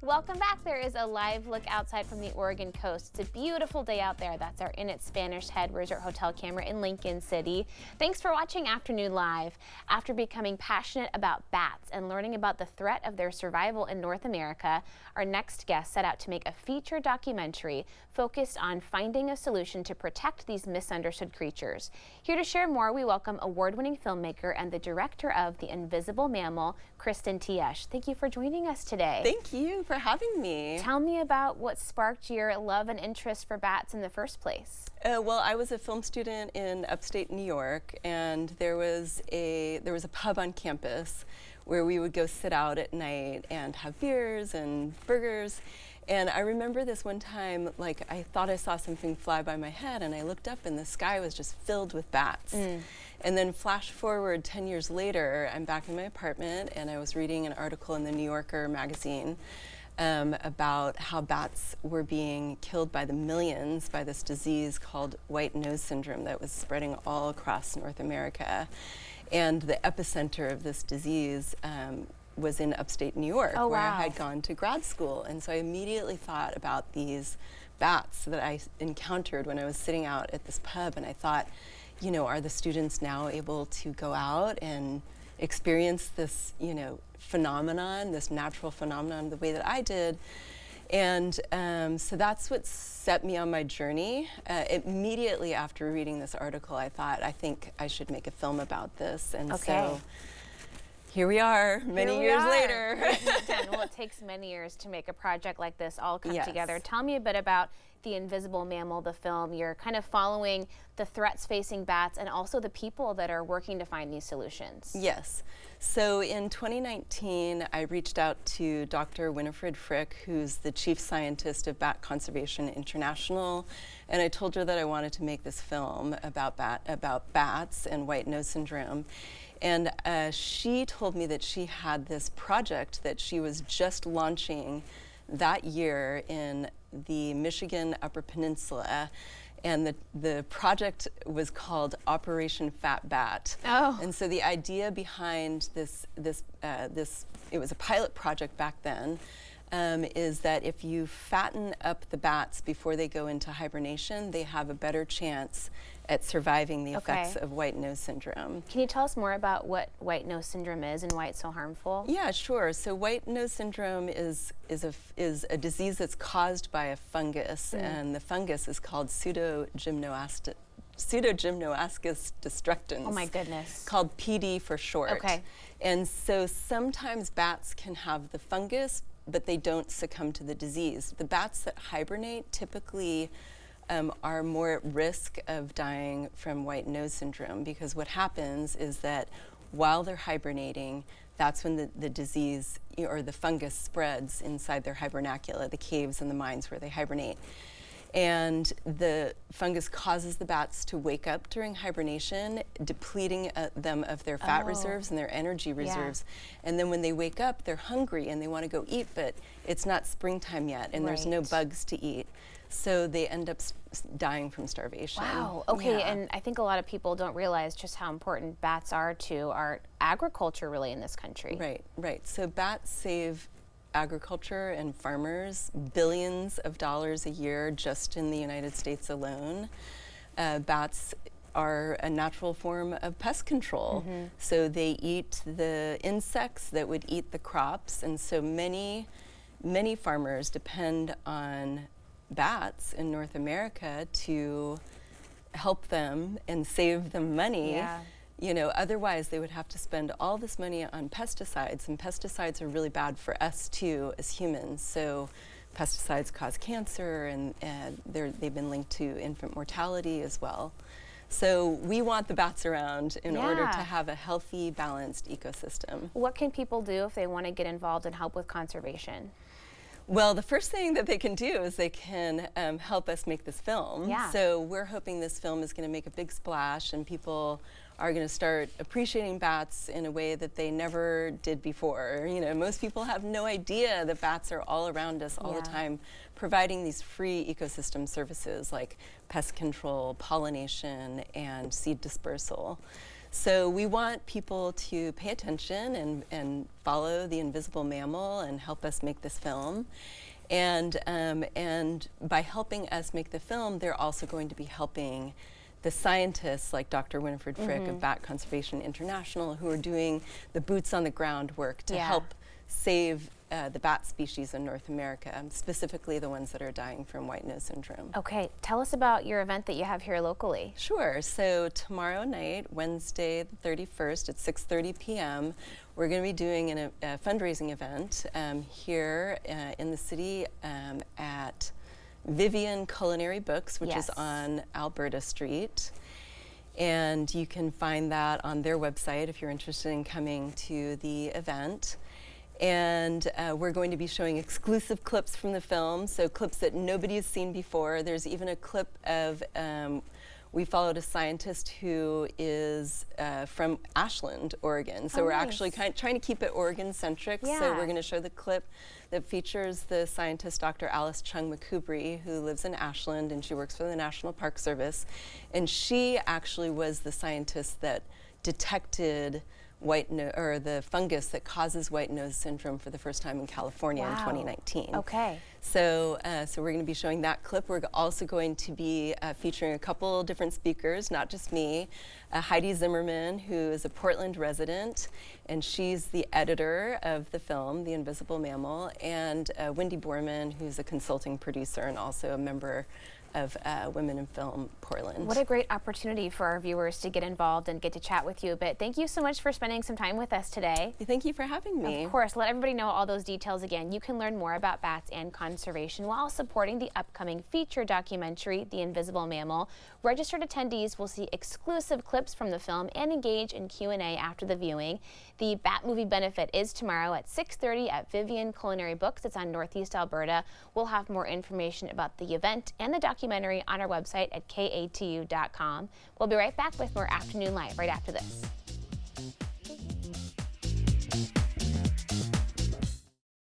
Welcome back. There is a live look outside from the Oregon coast. It's a beautiful day out there. That's our Inn at Spanish Head Resort Hotel camera in Lincoln City. Thanks for watching Afternoon Live. After becoming passionate about bats and learning about the threat of their survival in North America, our next guest set out to make a feature documentary focused on finding a solution to protect these misunderstood creatures. Here to share more, we welcome award-winning filmmaker and the director of The Invisible Mammal, Kristin Tieche. Thank you for joining us today. Thank you for having me. Tell me about what sparked your love and interest for bats in the first place. Well, I was a film student in upstate New York, and there was a pub on campus where we would go sit out at night and have beers and burgers. And I remember this one time, like, I thought I saw something fly by my head, and I looked up and the sky was just filled with bats. And then flash forward 10 years later, I'm back in my apartment and I was reading an article in the New Yorker magazine about how bats were being killed by the millions by this disease called white nose syndrome that was spreading all across North America. And the epicenter of this disease was in upstate New York, where I had gone to grad school. And so I immediately thought about these bats that I encountered when I was sitting out at this pub, and I thought, you know, are the students now able to go out and experience this, you know, phenomenon, this natural phenomenon, the way that I did? And so that's what set me on my journey. Immediately after reading this article, I thought, I think I should make a film about this. And so here we are, many years later. Well, it takes many years to make a project like this all come together. Tell me a bit about The Invisible Mammal, the film. You're kind of following the threats facing bats and also the people that are working to find these solutions. Yes. So in 2019, I reached out to Dr. Winifred Frick, who's the chief scientist of Bat Conservation International, and I told her that I wanted to make this film about bats and white nose syndrome. And she told me that she had this project that she was just launching that year in the Michigan Upper Peninsula. And the project was called Operation Fat Bat. And so the idea behind this, it was a pilot project back then, is that if you fatten up the bats before they go into hibernation, they have a better chance at surviving the effects of white nose syndrome. Can you tell us more about what white nose syndrome is and why it's so harmful? Yeah, sure. So white nose syndrome is a disease that's caused by a fungus, and the fungus is called Pseudogymnoascus destructans. Oh my goodness. Called PD for short. Okay. And so sometimes bats can have the fungus, but they don't succumb to the disease. The bats that hibernate typically are more at risk of dying from white nose syndrome, because what happens is that while they're hibernating, that's when the disease or the fungus spreads inside their hibernacula, the caves and the mines where they hibernate. And the fungus causes the bats to wake up during hibernation, depleting them of their fat reserves and their energy reserves. And then when they wake up, they're hungry and they want to go eat, but it's not springtime yet, and there's no bugs to eat. So they end up dying from starvation. Wow. Okay, and I think a lot of people don't realize just how important bats are to our agriculture really in this country. Right, right. So bats save agriculture and farmers billions of dollars a year just in the United States alone. Bats are a natural form of pest control. So they eat the insects that would eat the crops, and so many farmers depend on bats in North America to help them and save them money. You know, otherwise they would have to spend all this money on pesticides, and pesticides are really bad for us too as humans. So pesticides cause cancer, and they've been linked to infant mortality as well. So we want the bats around in order to have a healthy, balanced ecosystem. What can people do if they want to get involved and help with conservation? Well, the first thing that they can do is they can help us make this film. So we're hoping this film is going to make a big splash, and people are going to start appreciating bats in a way that they never did before. You know, most people have no idea that bats are all around us all the time, providing these free ecosystem services like pest control, pollination, and seed dispersal. So we want people to pay attention and follow the Invisible Mammal and help us make this film. And by helping us make the film, they're also going to be helping the scientists like Dr. Winifred Frick of Bat Conservation International, who are doing the boots on the ground work to help save the bat species in North America, specifically the ones that are dying from white nose syndrome. Okay, tell us about your event that you have here locally. Sure. So tomorrow night, Wednesday the 31st at 6:30 p.m., we're going to be doing a fundraising event here in the city at Vivian Culinary Books, which is on Alberta Street. And you can find that on their website if you're interested in coming to the event. And we're going to be showing exclusive clips from the film, so clips that nobody has seen before. There's even a clip of, we followed a scientist who is from Ashland, Oregon. So we're actually trying to keep it Oregon-centric. So we're going to show the clip that features the scientist Dr. Alice Chung McCoubry, who lives in Ashland, and she works for the National Park Service. And she actually was the scientist that detected the fungus that causes white nose syndrome for the first time in California in 2019. Okay. So we're going to be showing that clip. We're also going to be featuring a couple different speakers, not just me. Heidi Zimmerman, who is a Portland resident, and she's the editor of the film, The Invisible Mammal, and Wendy Borman, who's a consulting producer and also a member of Women in Film Portland. What a great opportunity for our viewers to get involved and get to chat with you a bit. Thank you so much for spending some time with us today. Thank you for having me. Of course, let everybody know all those details again. You can learn more about bats and conservation while supporting the upcoming feature documentary, The Invisible Mammal. Registered attendees will see exclusive clips from the film and engage in Q&A after the viewing. The Bat Movie Benefit is tomorrow at 6:30 at Vivian Culinary Books. It's on Northeast Alberta. We'll have more information about the event and the documentary on our website at katu.com. We'll be right back with more Afternoon Live right after this.